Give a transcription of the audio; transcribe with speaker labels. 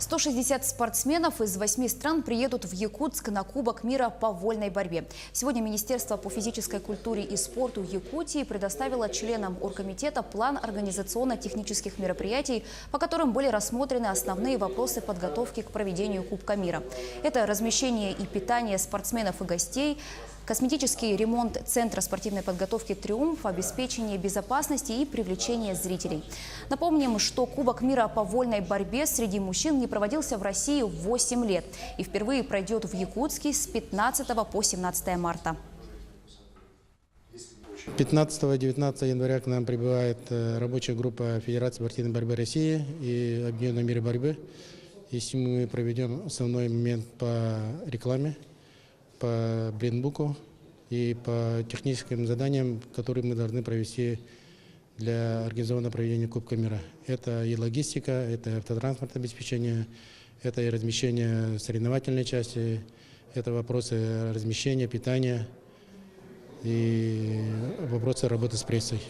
Speaker 1: 160 спортсменов из 8 стран приедут в Якутск на Кубок мира по вольной борьбе. Сегодня Министерство по физической культуре и спорту Якутии предоставило членам оргкомитета план организационно-технических мероприятий, по которым были рассмотрены основные вопросы подготовки к проведению Кубка мира. Это размещение и питание спортсменов и гостей, косметический ремонт Центра спортивной подготовки «Триумф», обеспечение безопасности и привлечение зрителей. Напомним, что Кубок мира по вольной борьбе среди мужчин не проводился в России 8 лет и впервые пройдет в Якутске с 15 по 17 марта.
Speaker 2: 15-19 января к нам прибывает рабочая группа Федерации спортивной борьбы России и Объединенного мира борьбы. Если мы проведем основной момент по рекламе, по брендбуку и по техническим заданиям, которые мы должны провести для организованного проведения Кубка мира. Это и логистика, это автотранспортное обеспечение, это и размещение соревновательной части, это вопросы размещения, питания и вопросы работы с прессой.